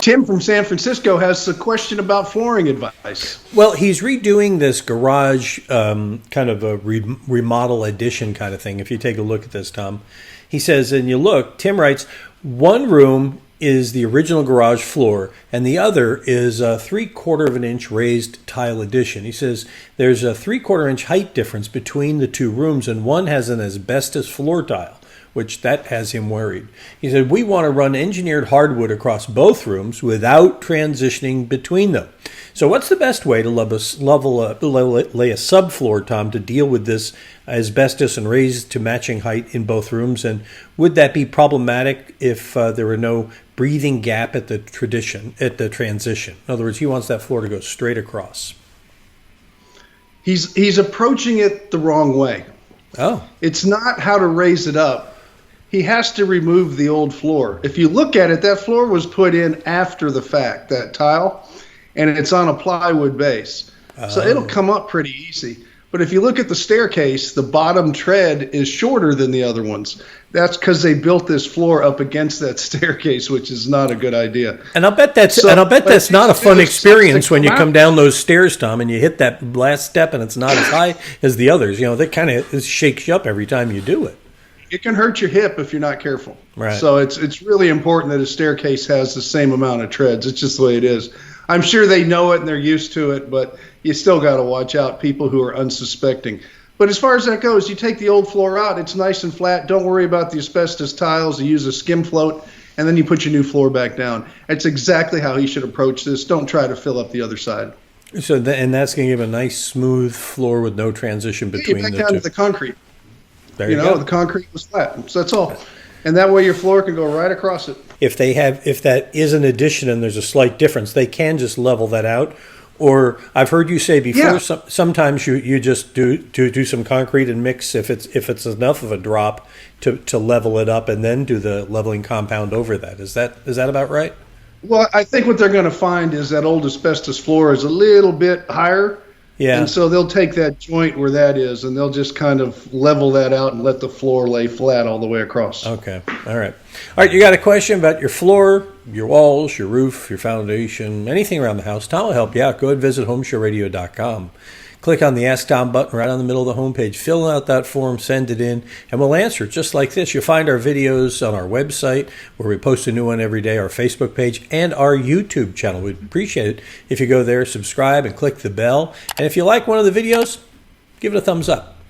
Tim from San Francisco has a question about flooring advice. Well, he's redoing this garage kind of a remodel addition kind of thing. If you take a look at this, Tom, he says, and you look, Tim writes, one room is the original garage floor, and the other is a 3/4 of an inch raised tile addition. He says there's a 3/4 inch height difference between the two rooms, and one has an asbestos floor tile, which that has him worried. He said, we want to run engineered hardwood across both rooms without transitioning between them. So what's the best way to lay a subfloor, Tom, to deal with this asbestos and raise to matching height in both rooms? And would that be problematic if there were no breathing gap at the transition? In other words, he wants that floor to go straight across. He's approaching it the wrong way. Oh. It's not how to raise it up. He has to remove the old floor. If you look at it, that floor was put in after the fact, that tile, and it's on a plywood base. So it'll come up pretty easy. But if you look at the staircase, the bottom tread is shorter than the other ones. That's because they built this floor up against that staircase, which is not a good idea. And I'll bet that's not a fun experience when you come down those stairs, Tom, and you hit that last step and it's not as high as the others. You know, that kind of shakes you up every time you do it. It can hurt your hip if you're not careful. Right. So it's really important that a staircase has the same amount of treads. It's just the way it is. I'm sure they know it and they're used to it, but you still got to watch out people who are unsuspecting. But as far as that goes, you take the old floor out, it's nice and flat. Don't worry about the asbestos tiles. You use a skim float, and then you put your new floor back down. That's exactly how he should approach this. Don't try to fill up the other side. So and that's going to give a nice smooth floor with no transition between the two. Back down to the concrete. There you go. The concrete was flat. So that's all. And that way your floor can go right across it. If that is an addition and there's a slight difference, they can just level that out. Or I've heard you say before, sometimes you just do some concrete and mix if it's enough of a drop to level it up and then do the leveling compound over that. Is that about right? Well, I think what they're going to find is that old asbestos floor is a little bit higher. Yeah. And so they'll take that joint where that is, and they'll just kind of level that out and let the floor lay flat all the way across. Okay. All right. All right. You got a question about your floor, your walls, your roof, your foundation, anything around the house? Tom will help you out. Go ahead and visit HomeShowRadio.com. Click on the Ask Tom button right on the middle of the homepage. Fill out that form, send it in, and we'll answer it just like this. You'll find our videos on our website where we post a new one every day, our Facebook page, and our YouTube channel. We'd appreciate it if you go there, subscribe, and click the bell. And if you like one of the videos, give it a thumbs up.